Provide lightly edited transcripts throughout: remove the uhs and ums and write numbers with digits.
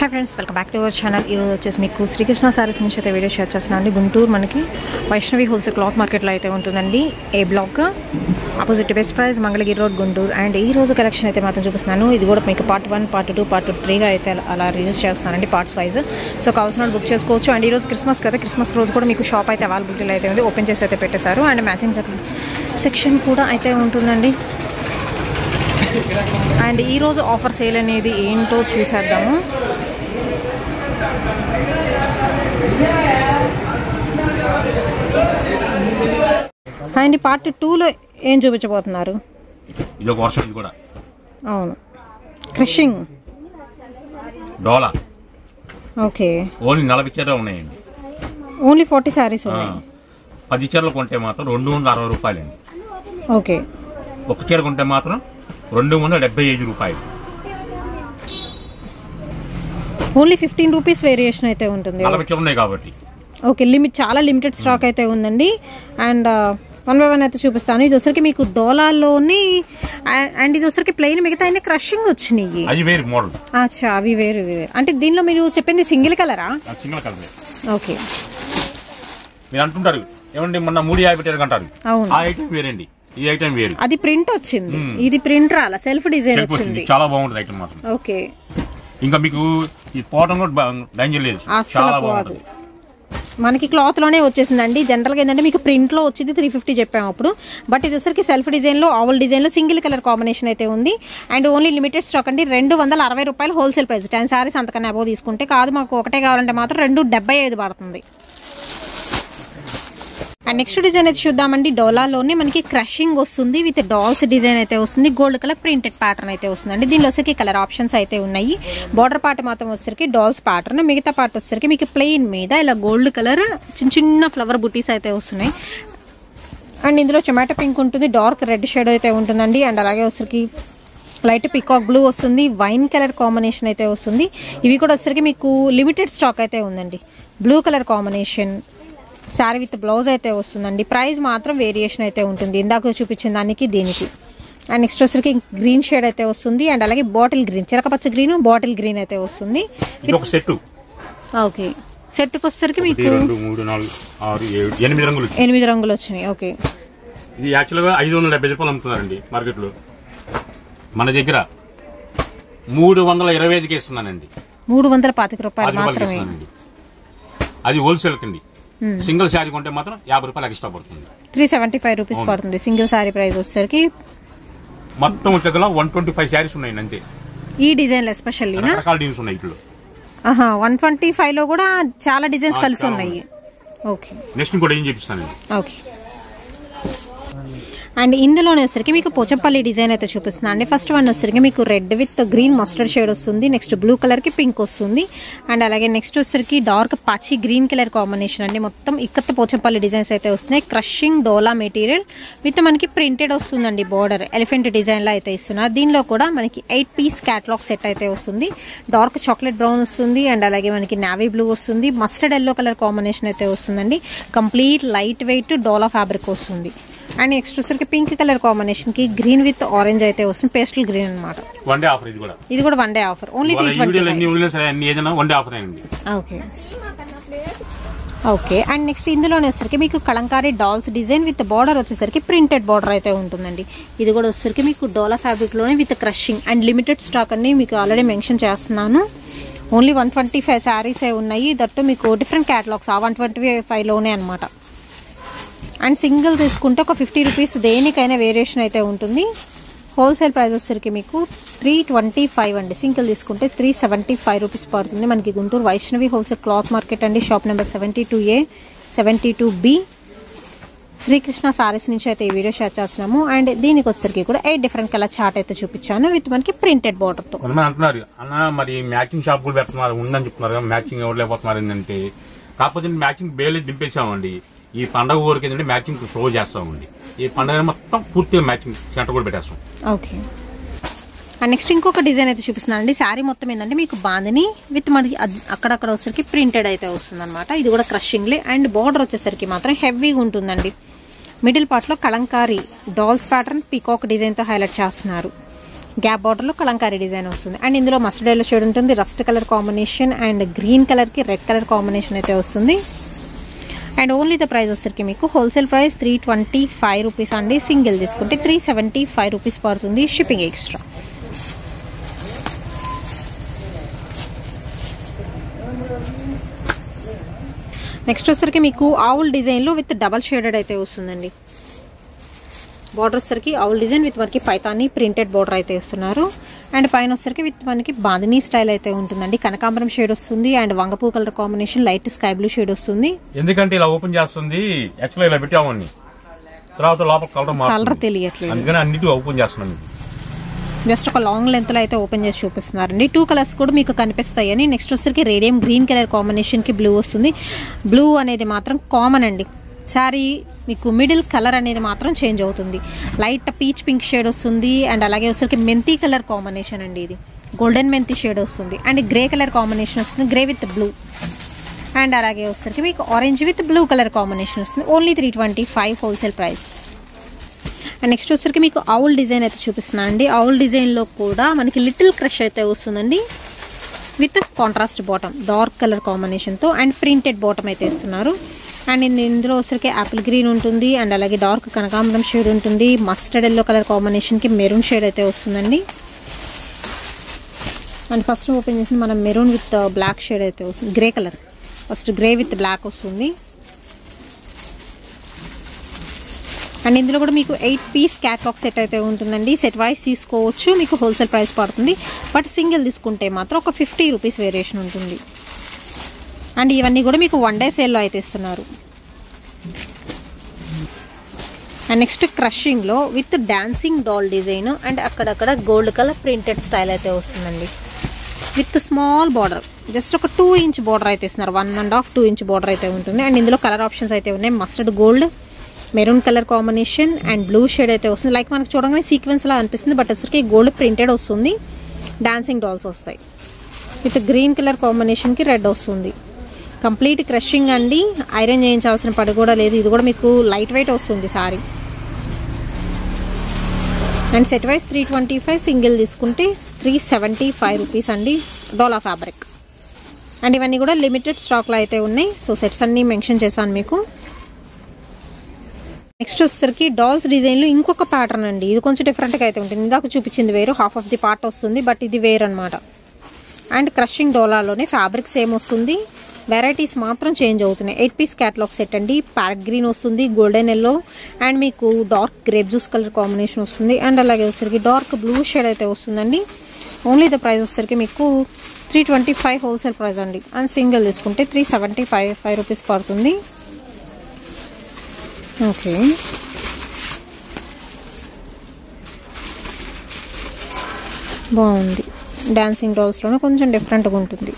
Hi friends welcome back to our channel వచ్చేసి మీకు Srikrishna sarees నుంచి అయితే వీడియో షేర్ చేస్తున్నాను గుంటూరు మనకి వైష్ణవి హోల్సేల్ క్లాత్ మార్కెట్ లో అయితే ఉంటుందండి A block opposite best price Mangalagiri road Guntur and ఈ రోజు కలెక్షన్ అయితే మాత్రం చూపిస్తున్నాను ఇది కూడా మీకు పార్ట్ 1 పార్ట్ 2 పార్ట్ 3 గా అయితే అలా రిలీజ్ చేస్తానండి పార్ట్స్ వైస్ సో కావాల్సిన బుక్ చేసుకోవచ్చు అండ్ ఈ రోజు క్రిస్మస్ కదా క్రిస్మస్ రోజు కూడా మీకు షాప్ అయితే అవైలబిలిటీ అయితే ఉంది ఓపెన్ చేసి అయితే పెట్టేశారు అండ్ మ్యాచింగ్ సెక్షన్ కూడా అయితే ఉంటుందండి అండ్ ఈ రోజు ఆఫర్ సేల్ అనేది ఏంటో చూసేద్దాము అండ్ పార్ట్ 2 లో ఏం చూపించబోతున్నారు ఇది ఒక వర్షన్ ఇది కూడా అవును క్రషింగ్ డోలా ఓకే ఓన్లీ 40 చీరలు ఉన్నాయండి ఓన్లీ 40 సారీస్ ఉన్నాయి 10 చీరలు కొంటే మాత్రం 260 రూపాయలండి ఓకే ఒక చీర కొంటే మాత్రం 275 రూపాయలు ఓన్లీ 15 రూపీస్ వేరియేషన్ అయితే ఉంటుంది 40 చీరలు ఉన్నాయి కాబట్టి ఓకే చాలా లిమిటెడ్ స్టాక్ అయితే ఉందండి అండ్ వన్ బై వన్ అయితే చూపిస్తాను ఇది వచ్చరికి మీకు డోలాలోని అండ్ ఇది వచ్చరికి ప్లెయిన్ మిగతా అన్ని క్రషింగ్ వచ్చినాయి అది వేరు మోడల్ అచ్చా అవి వేరు అంటే దీనిలో మీరు చెప్పింది సింగిల్ కలరా సింగిల్ కలర్ ఓకే మీరు అంటుంటారు ఏమండి మొన్న 350 పెట్టారు అంటారు ఆ ఐటమ్ వేరండి ఈ ఐటమ్ వేరు అది ప్రింట్ వచ్చింది ఇది ప్రింట్ రాలా సెల్ఫ్ డిజైన్ వచ్చింది చాలా బాగుంటుంది ఐటమ్ మాత్రం ఓకే ఇంకా మీకు ఈ పోవడం కూడా డేంజర్ లేదు చాలా బాగుంటుంది మనకి క్లాత్ లోనే వచ్చేసిందండి జనరల్ గా ఏంటంటే మీకు ప్రింట్ లో వచ్చింది 350 చెప్పాము అప్పుడు బట్ ఇది వచ్చరికి సెల్ఫ్ డిజైన్ లో ఆవల్ డిజైన్ లో సింగిల్ కలర్ కాంబినేషన్ అయితే ఉంది అండ్ ఓన్లీ లిమిటెడ్ స్టాక్ అండి 260 రూపాయలు హోల్సేల్ ప్రైస్ 10 సారీస్ అంతకన్నా అబోవ్ తీసుకుంటే కాదు మాకు ఒకటే కావాలంటే మాత్రం 275 పడుతుంది అండ్ నెక్స్ట్ డిజైన్ అయితే చూద్దామండి డోలాలోనే మనకి క్రషింగ్ వస్తుంది విత్ డాల్స్ డిజైన్ అయితే వస్తుంది గోల్డ్ కలర్ ప్రింటెడ్ ప్యాటర్న్ అయితే వస్తుందండి దీనిలో వచ్చరికి కలర్ ఆప్షన్స్ అయితే ఉన్నాయి బార్డర్ పార్ట్ మాత్రం వచ్చరికి డాల్స్ ప్యాటర్న్ మిగతా పార్ట్ వచ్చరికి మీకు ప్లెయిన్ మీద ఇలా గోల్డ్ కలర్ చిన్న ఫ్లవర్ బుటీస్ అయితే వస్తున్నాయి అండ్ ఇందులో టొమాటో పింక్ ఉంటుంది డార్క్ రెడ్ షేడ్ అయితే ఉంటుందండి అండ్ అలాగే వచ్చరికి లైట్ పికాక్ బ్లూ వస్తుంది వైన్ కలర్ కాంబినేషన్ అయితే వస్తుంది ఇవి కూడా వచ్చరికి మీకు లిమిటెడ్ స్టాక్ అయితే ఉందండి blue colour combination sari with blouse అయితే వస్తుందండి ప్రైస్ మాత్రం వేరియేషన్ అయితే ఉంటుంది ఇందాక చూపించిన దానికి దీనికి అండ్ నెక్స్ట్ వచ్చరికి గ్రీన్ షేడ్ అయితే వస్తుంది అండ్ అలాగే బాటిల్ గ్రీన్ చిలకపచ్చ గ్రీన్ బాటిల్ గ్రీన్ అయితే వస్తుంది ఓకే సెట్ కి వచ్చరికి మీకు 8 రంగులు వచ్చినాయి ఓకే ఇది యాక్చువల్ గా 570 రూపాయలు అమ్ముతున్నారండి మార్కెట్ లో మన దగ్గర 325కి ఇస్తున్నానండి 325 రూపాయలు మాత్రమే అది హోల్సేల్ కండి సింగిల్ శారీ కొంటే మాత్రం 50 రూపాయలు ఎక్స్ట్రా పడుతుంది 375 రూపీస్ పడుతుంది సింగిల్ శారీ ప్రైస్ వచ్చేసరికి మొత్తం వచ్చేలా 125 శారీస్ ఉన్నాయి అంతే ఈ డిజైన్ ఎస్పెషల్లీ రకాల డిజైన్స్ ఉన్నాయి ఇట్లో 125 లో కూడా చాలా డిజైన్స్ కలిసి ఉన్నాయి ఓకే నెక్స్ట్ ఇంకోటి ఏం చూపిస్తానండి ఓకే అండ్ ఇందులోనే వచ్చరికి మీకు పోచంపల్లి డిజైన్ అయితే చూపిస్తున్నాను అండి ఫస్ట్ వన్ వచ్చరికి మీకు red with green mustard shade వస్తుంది నెక్స్ట్ బ్లూ కలర్ కి పింక్ వస్తుంది అండ్ అలాగే నెక్స్ట్ వచ్చరికి డార్క్ పచ్చి గ్రీన్ కలర్ కాంబినేషన్ అండి మొత్తం ఇక్కత్ పోచంపల్లి డిజైన్స్ అయితే వస్తున్నాయి క్రషింగ్ డోలా మెటీరియల్ విత్ మనకి ప్రింటెడ్ వస్తుందండి బోర్డర్ ఎలిఫెంట్ డిజైన్ లో అయితే ఇస్తున్నారు దీనిలో కూడా మనకి 8 పీస్ క్యాటలాగ్ సెట్ అయితే వస్తుంది డార్క్ చాక్లెట్ బ్రౌన్ వస్తుంది అండ్ అలాగే మనకి నావీ బ్లూ వస్తుంది మస్టర్డ్ ఎల్లో కలర్ కాంబినేషన్ అయితే వస్తుందండి కంప్లీట్ లైట్ వెయిట్ డోలా ఫ్యాబ్రిక్ వస్తుంది అండ్ నెక్స్ట్ వచ్చరికి పింక్ కలర్ కాంబినేషన్ కి గ్రీన్ విత్ ఆరెంజ్ అయితే వస్తుంది పేస్టల్ గ్రీన్ అన్నమాట ఇది కూడా one day offer only 320 okay and next ఇందులోనే వచ్చరికి మీకు Kalamkari dolls design with border వచ్చేసరికి ప్రింటెడ్ బార్డర్ అయితే ఉంటుందండి ఇది కూడా వచ్చరికి మీకు డోలా ఫ్యాబ్రిక్ లోనే with crushing and limited stock అన్ని మీకు ఆల్రెడీ మెన్షన్ చేస్తున్నాను ఓన్లీ 125 శారీస్ ఉన్నాయి దట్టు మీకు డిఫరెంట్ క్యాటలాగ్స్ 125 లోనే అనమాట అండ్ సింగిల్ తీసుకుంటే ఒక 50 రూపీస్ దేనికైనా వేరియేషన్ అయితే ఉంటుంది హోల్సేల్ ప్రైస్ వచ్చేసరికి మీకు 325 అండి సింగిల్ తీసుకుంటే 375 రూపీస్ పడుతుంది మనకి Guntur Vaishnavi wholesale cloth market అండి shop number 72A 72B Srikrishna sarees నుంచి అయితే ఈ వీడియో షేర్ చేస్తున్నాము అండ్ దీనికి వచ్చేసరికి కూడా 8 డిఫరెంట్ కలర్ చార్ట్ అయితే చూపించాను విత్ మనకి ప్రింటెడ్ బార్డర్ తో అంటున్నారు అన్న మరి మ్యాచింగ్ షాప్ కూడా పెడుతున్నారు ఉందని చెప్తున్నారు మ్యాచింగ్ ఎవరు లేకపోతున్నారు ఏంటంటే కాకపోతే మ్యాచింగ్ బేలు దింపేసామండి ఈ పండుగ ఊరికి ఏంటంటే మ్యాచింగ్ ఫ్లో చేస్తామండి ఈ పండుగ మొత్తం పూర్తిగా మ్యాచింగ్ సెంటర్ కూడా పెట్టేస్తాం ఓకే అండ్ నెక్స్ట్ ఇంకొక డిజైన్ అయితే చూపిస్తున్నానండి శారీ మొత్తం ఏంటంటే మీకు బాందని విత్ మనకి అక్కడక్కడ వచ్చేసరికి ప్రింటెడ్ అయితే వస్తుంది అనమాట ఇది కూడా క్రషింగ్ లే అండ్ బార్డర్ వచ్చేసరికి మాత్రం హెవీగా ఉంటుందండి మిడిల్ పార్ట్ లో Kalamkari dolls pattern peacock design తో హైలైట్ చేస్తున్నారు గ్యాప్ బార్డర్ లో కలంకారీ డిజైన్ వస్తుంది. అండ్ ఇందులో మస్టర్డ్ ఎల్లో షేడ్ ఉంటుంది, rust colour combination and green colour కి రెడ్ కలర్ కాంబినేషన్ అయితే వస్తుంది. అండ్ ఓన్లీ ద ప్రైస్ వచ్చరికి మీకు హోల్సేల్ ప్రైస్ 325 రూపీస్ అండి. సింగిల్ తీసుకుంటే 375 రూపీస్ పడుతుంది, షిప్పింగ్ ఎక్స్ట్రా. నెక్స్ట్ వచ్చరికి మీకు ఆవుల్ డిజైన్ లో విత్ డబల్ షేడెడ్ అయితే వస్తుందండి. బార్డర్ వచ్చరికి ఆవుల్ డిజైన్ విత్ మనకి పైతాని ప్రింటెడ్ బార్డర్ అయితే ఇస్తున్నారు. అండ్ పైన వచ్చరికి విత్ మనకి బాందినీ స్టైల్ అయితే ఉంటుందండి. కనకాంబరం షేడ్ వస్తుంది అండ్ వంగపూ colour combination light sky blue shade వస్తుంది. ఎందుకంటే ఇలా ఓపెన్ చేస్తుంది యాక్చువల్గా ఇలా పెట్టామని తర్వాత లోపల కలర్ తెలియట్లేదు, అందుకని అన్నిటి ఓపెన్ చేస్తున్నాం. జస్ట్ ఒక లాంగ్ లెంత్ లో అయితే ఓపెన్ చేసి చూపిస్తున్నారండి. 2 కలర్స్ కూడా మీకు కనిపిస్తాయని. నెక్స్ట్ వచ్చరికి రేడియం గ్రీన్ కలర్ కాంబినేషన్ కి బ్లూ వస్తుంది. బ్లూ అనేది మాత్రం కామన్ అండి. సారీ మీకు మిడిల్ కలర్ అనేది మాత్రం చేంజ్ అవుతుంది. లైట్ పీచ్ పింక్ షేడ్ వస్తుంది అండ్ అలాగే వచ్చరికి మెంతి కలర్ కాంబినేషన్ అండి. ఇది గోల్డెన్ మెంతి షేడ్ వస్తుంది అండ్ గ్రే కలర్ కాంబినేషన్ వస్తుంది, గ్రే విత్ బ్లూ. అండ్ అలాగే వచ్చరికి మీకు orange with blue colour combination వస్తుంది. Only 325 wholesale price. And next వచ్చరికి మీకు ఆవుల్ డిజైన్ అయితే చూపిస్తున్నాను అండి. ఆవుల్ డిజైన్ లో కూడా మనకి లిటిల్ క్రష్ అయితే వస్తుందండి with contrast bottom dark colour combination తో అండ్ ప్రింటెడ్ బాటమ్ అయితే ఇస్తున్నారు. అండ్ ఇందులో వచ్చరికి యాపిల్ గ్రీన్ ఉంటుంది అండ్ అలాగే డార్క్ కనకాంబరం షేడ్ ఉంటుంది. మస్టర్డ్ ఎల్లో కలర్ కాంబినేషన్ కి మెరూన్ షేడ్ అయితే వస్తుందండి. అండ్ ఫస్ట్ ఓపెన్ చేసింది మనం మెరూన్ విత్ బ్లాక్ షేడ్ అయితే వస్తుంది, grey colour. First grey with black వస్తుంది. అండ్ ఇందులో కూడా మీకు 8 పీస్ క్యాట్లాగ్ సెట్ అయితే ఉంటుందండి. సెట్ వైజ్ తీసుకోవచ్చు, మీకు హోల్సేల్ ప్రైస్ పడుతుంది. బట్ సింగిల్ తీసుకుంటే మాత్రం ఒక 50 రూపీస్ వేరియేషన్ ఉంటుంది. అండ్ ఇవన్నీ కూడా మీకు 1 డే సేల్లో అయితే ఇస్తున్నారు. అండ్ నెక్స్ట్ క్రషింగ్ లో with dancing doll design and అక్కడక్కడ గోల్డ్ కలర్ ప్రింటెడ్ స్టైల్ అయితే వస్తుందండి విత్ స్మాల్ బార్డర్. జస్ట్ ఒక 2 ఇంచ్ బార్డర్ అయితే ఇస్తున్నారు, 1.5 2 ఇంచ్ బార్డర్ అయితే ఉంటుంది. అండ్ ఇందులో కలర్ ఆప్షన్స్ అయితే ఉన్నాయి. Mustard gold, maroon colour combination and blue shade అయితే వస్తుంది. లైక్ మనకు చూడగానే సీక్వెన్స్ లా అనిపిస్తుంది, బట్ వచ్చరికి గోల్డ్ ప్రింటెడ్ వస్తుంది. డాన్సింగ్ డాల్స్ వస్తాయి విత్ గ్రీన్ కలర్ కాంబినేషన్ కి రెడ్ వస్తుంది. కంప్లీట్ క్రషింగ్ అండి, ఐరన్ చేయించాల్సిన పని కూడా లేదు. ఇది కూడా మీకు లైట్ వెయిట్ వస్తుంది sorry. And set wise 325, single తీసుకుంటే 375 రూపీస్ అండి. డోలా ఫ్యాబ్రిక్. అండ్ ఇవన్నీ కూడా లిమిటెడ్ స్టాక్లో అయితే ఉన్నాయి. సో సెట్స్ అన్ని మెన్షన్ చేశాను మీకు. నెక్స్ట్ వచ్చేసరికి డాల్స్ డిజైన్లో ఇంకొక ప్యాటర్న్ అండి. ఇది కొంచెం డిఫరెంట్గా అయితే ఉంటుంది. ఇందాక చూపించింది వేరు, హాఫ్ ఆఫ్ ది పార్ట్ వస్తుంది, బట్ ఇది వేరు అనమాట. అండ్ క్రషింగ్ డోలాలోనే ఫ్యాబ్రిక్ సేమ్ వస్తుంది, వెరైటీస్ మాత్రం చేంజ్ అవుతున్నాయి. 8 పీస్ క్యాటలాగ్ సెట్ అండి. ప్యారెట్ గ్రీన్ వస్తుంది, గోల్డెన్ ఎల్లో అండ్ మీకు dark grape juice colour combination వస్తుంది. అండ్ అలాగే వచ్చేసరికి డార్క్ బ్లూ షేడ్ అయితే వస్తుందండి. ఓన్లీ ద ప్రైస్ వచ్చేసరికి మీకు 325 హోల్సేల్ ప్రైస్ అండి. అండ్ సింగిల్ తీసుకుంటే 375 రూపీస్ పడుతుంది. ఓకే, బాగుంది. డాన్సింగ్ డాల్స్లోనే కొంచెం డిఫరెంట్గా ఉంటుంది.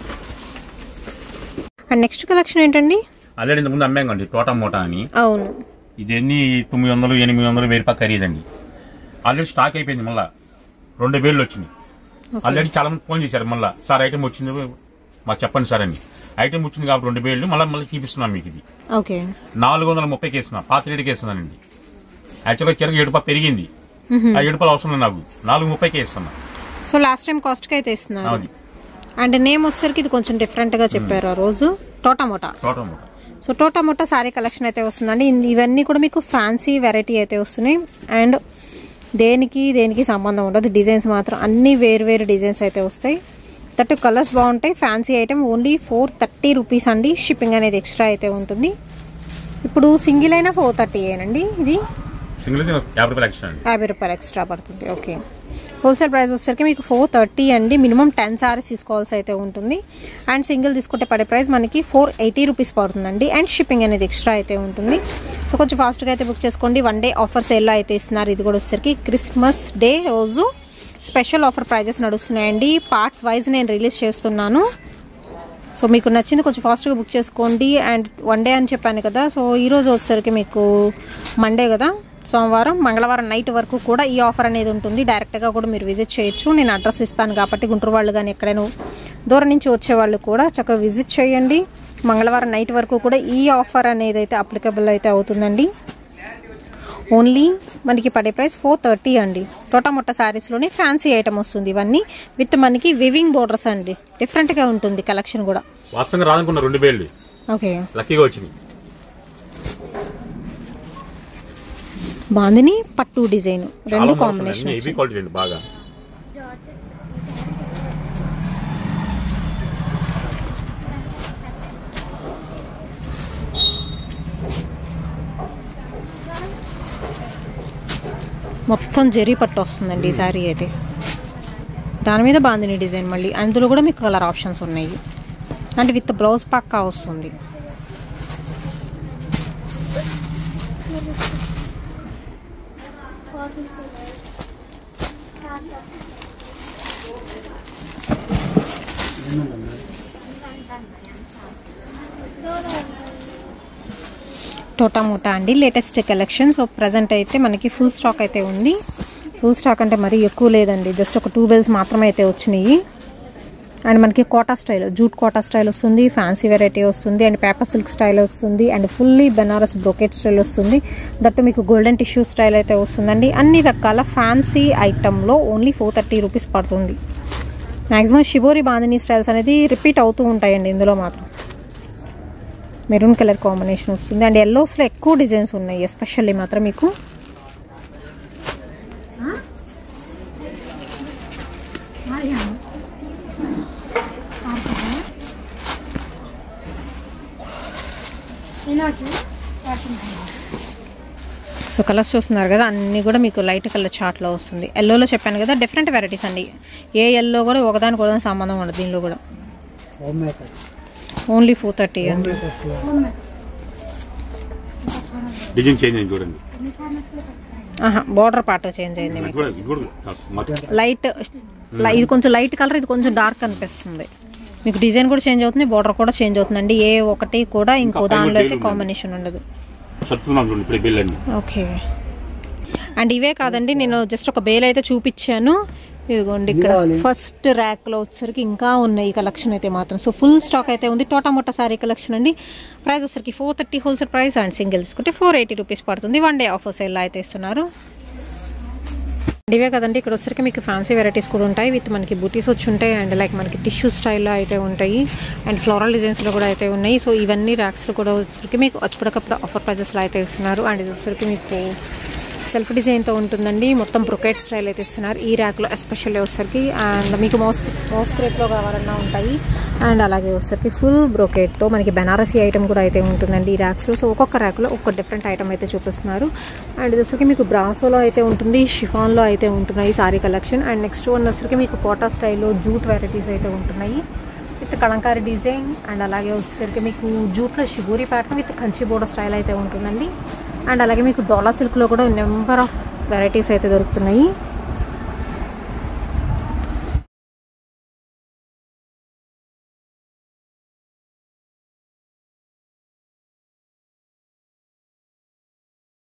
అండ్ నెక్స్ట్ కలెక్షన్ ఏంటండి? ఆల్రెడీ ఇంతకుముందు అమ్మాం అండి టోటా మోటా అని. అవును, ఇదన్నీ 900 800 1000 రూపాయలు ఖరీదండి. ఆల్రెడీ స్టాక్ అయిపోయింది, మళ్ళీ 2000 వచ్చింది. ఆల్రెడీ చాలా మంది ఫోన్ చేశారు, మళ్ళీ సార్ ఐటమ్ వచ్చింది మాకు చెప్పండి సార్ అని. ఐటమ్ వచ్చింది కాబట్టి 2000 మళ్ళీ చూపిస్తున్నాం మీకు. ఇది 430కి వేస్తున్నా, పాత రేటుకి వేస్తున్నానండి. యాక్చువల్గా చిరగ 7 రూపాయలు పెరిగింది, ఆ 7 రూపాయలు అవసరం నాకు 430కి వేస్తున్నా. సో లాస్ట్ టైం కాస్ట్ కి అయితే ఇస్తున్నారు. అండ్ నేమ్ వచ్చేసరికి ఇది కొంచెం డిఫరెంట్ గా చెప్పారు ఆ రోజు, టోటా మోటా. సో టోటా మోటా సారీ కలెక్షన్ అయితే వస్తుందండి. ఇవన్నీ కూడా మీకు ఫ్యాన్సీ వెరైటీ అయితే వస్తున్నాయి. అండ్ దేనికి సంబంధం ఉండదు, డిజైన్స్ మాత్రం అన్ని వేరు డిజైన్స్ అయితే వస్తాయి. 30 కలర్స్ బాగుంటాయి. ఫ్యాన్సీ ఐటమ్ ఓన్లీ 430 రూపీస్ అండి. షిప్పింగ్ అనేది ఎక్స్ట్రా అయితే ఉంటుంది. ఇప్పుడు సింగిల్ అయినా 430 ఏనండి. ఇది 50 రూపాయలు ఎక్స్ట్రా పడుతుంది. ఓకే, హోల్సేల్ ప్రైస్ వచ్చేసరికి మీకు 430 అండి. మినిమం 10 సారీస్ తీసుకోవాల్సి అయితే ఉంటుంది. అండ్ సింగిల్ తీసుకుంటే పడే ప్రైస్ మనకి 480 రూపీస్ పడుతుందండి. అండ్ షిప్పింగ్ అనేది ఎక్స్ట్రా అయితే ఉంటుంది. సో కొంచెం ఫాస్ట్గా అయితే బుక్ చేసుకోండి. 1 డే ఆఫర్ సేల్లో అయితే ఇస్తున్నారు. ఇది కూడా వచ్చేసరికి క్రిస్మస్ డే రోజు స్పెషల్ ఆఫర్ ప్రైజెస్ నడుస్తున్నాయండి. పార్ట్స్ వైజ్ నేను రిలీజ్ చేస్తున్నాను. సో మీకు నచ్చింది కొంచెం ఫాస్ట్గా బుక్ చేసుకోండి. అండ్ 1 డే అని చెప్పాను కదా, సో ఈరోజు వచ్చేసరికి మీకు మండే కదా, సోమవారం మంగళవారం నైట్ వరకు కూడా ఈ ఆఫర్ అనేది ఉంటుంది. డైరెక్ట్గా కూడా మీరు విజిట్ చేయొచ్చు. నేను అడ్రస్ ఇస్తాను కాబట్టి గుంటూరు వాళ్ళు కానీ ఎక్కడైనా దూరం నుంచి వచ్చేవాళ్ళు కూడా చక్కగా విజిట్ చేయండి. మంగళవారం నైట్ వరకు కూడా ఈ ఆఫర్ అనేది అయితే అప్లికబుల్ అయితే అవుతుందండి. ఓన్లీ మనకి పడే ప్రైస్ 430 అండి. టోటామొట్ట శారీస్లోనే ఫ్యాన్సీ ఐటమ్ వస్తుంది. ఇవన్నీ విత్ మనకి వివింగ్ బోర్డర్స్ అండి. డిఫరెంట్గా ఉంటుంది కలెక్షన్ కూడా. వాస్తవంగా రాదనుకున్న 2 వేలు ఓకే లక్కీగా వచ్చింది. బాందిని పట్టు డిజైన్ 2 కాంబినేషన్ హెవీ క్వాలిటీ అండి బాగా. మొత్తం జరీ పట్టు వస్తుందండి ఈ శారీ అయితే. దాని మీద బాందిని డిజైన్ మళ్ళీ అందులో కూడా మీకు కలర్ ఆప్షన్స్ ఉన్నాయి. అంటే విత్ బ్లౌజ్ పక్కా వస్తుంది. టోటామోటా అండి లేటెస్ట్ కలెక్షన్. సో ప్రజెంట్ అయితే మనకి ఫుల్ స్టాక్ అయితే ఉంది. ఫుల్ స్టాక్ అంటే మరీ ఎక్కువ లేదండి, జస్ట్ ఒక 2 బెల్స్ మాత్రమే అయితే వచ్చినాయి. అండ్ మనకి Kota style, jute Kota style వస్తుంది, ఫ్యాన్సీ వెరైటీ వస్తుంది, అండ్ పేపర్ సిల్క్ స్టైల్ వస్తుంది, and fully Banaras brocade style వస్తుంది. దట్టు మీకు గోల్డెన్ టిష్యూ స్టైల్ అయితే వస్తుందండి. అన్ని రకాల ఫ్యాన్సీ ఐటెంలో ఓన్లీ 430 రూపీస్ పడుతుంది. మ్యాక్సిమం షిబోరి బాందిని స్టైల్స్ అనేది రిపీట్ అవుతూ ఉంటాయండి. ఇందులో మాత్రం మెరూన్ కలర్ కాంబినేషన్ వస్తుంది. అండ్ ఎల్లోస్లో ఎక్కువ డిజైన్స్ ఉన్నాయి. ఎస్పెషల్లీ మాత్రం మీకు సో కలర్స్ చూస్తున్నారు కదా, అన్నీ కూడా మీకు లైట్ కలర్ చార్ట్లో వస్తుంది. ఎల్లోలో చెప్పాను కదా, డిఫరెంట్ వెరైటీస్ అండి. ఏ ఎల్లో కూడా ఒకదానికి ఒకదాని సంబంధం ఉండదు. దీనిలో కూడా ఓన్లీ 430 అండి. డిజైన్ చేంజ్ అయింది చూడండి. బోర్డర్ పార్ట్ చేంజ్ అయింది. లైట్ ఇది కొంచెం లైట్ కలర్, ఇది కొంచెం డార్క్ అనిపిస్తుంది. మీకు డిజైన్ కూడా చేంజ్ అవుతుంది, బోర్డర్ కూడా చేంజ్ అవుతుందండి. ఏ ఒకటి కూడా ఇంకో దానిలో అయితే కాంబినేషన్ ఉండదు. ఓకే. అండ్ ఇవే కాదండి, నేను జస్ట్ ఒక బేల్ అయితే చూపించాను. ఇదిగోండి ఇక్కడ ఫస్ట్ ర్యాక్ లో వచ్చేసరికి ఇంకా ఉన్నాయి కలెక్షన్ అయితే మాత్రం. సో ఫుల్ స్టాక్ అయితే ఉంది. టోటామోటా సారీ కలెక్షన్ అండి. ప్రైస్ వచ్చేసరికి 430 హోల్సేల్ ప్రైస్, అండ్ సింగిల్ తీసుకుంటే 480 రూపీస్ పడుతుంది. 1 డే ఆఫర్ సేల్ అయితే ఇస్తున్నారు. ఇవే కదండి, ఇక్కడ వచ్చరికి మీకు ఫ్యాన్సీ వెరైటీస్ కూడా ఉంటాయి. విత్ మనకి బూటీస్ వచ్చి ఉంటాయి, అండ్ లైక్ మనకి టిష్యూ స్టైల్లో అయితే ఉంటాయి, అండ్ ఫ్లోరల్ డిజైన్స్లో కూడా అయితే ఉన్నాయి. సో ఇవన్నీ ర్యాక్స్లో కూడా వచ్చరికి మీకు అప్పటికప్పుడు ఆఫర్ ప్రైజెస్లో అయితే ఇస్తున్నారు. అండ్ ఇది వచ్చరికి మీకు సెల్ఫ్ డిజైన్తో ఉంటుందండి. మొత్తం బ్రొకెట్ స్టైల్ అయితే ఇస్తున్నారు ఈ ర్యాక్లో ఎస్పెషల్లీ వచ్చరికి. అండ్ మీకు మోస్క్రేట్లో కావాలన్నా ఉంటాయి. అండ్ అలాగే వచ్చరికి ఫుల్ బ్రొకెట్తో మనకి బెనారసీ ఐటమ్ కూడా అయితే ఉంటుందండి ఈ ర్యాక్స్లో. సో ఒక్కొక్క ర్యాక్లో ఒక్కొక్క డిఫరెంట్ ఐటమ్ అయితే చూపిస్తున్నారు. అండ్ ఇది వచ్చరికి మీకు బ్రాసోలో అయితే ఉంటుంది, షిఫాన్లో అయితే ఉంటున్నాయి sorry collection. And next one వచ్చరికి మీకు కోటా స్టైల్లో జూట్ వెరైటీస్ అయితే ఉంటున్నాయి విత్ కలంకారీ డిజైన్. అండ్ అలాగే వచ్చేసరికి మీకు జూట్లో shibori pattern with Kanchi border style అయితే ఉంటుందండి. అండ్ అలాగే మీకు డోలా సిల్క్లో కూడా నెంబర్ ఆఫ్ వెరైటీస్ అయితే దొరుకుతున్నాయి.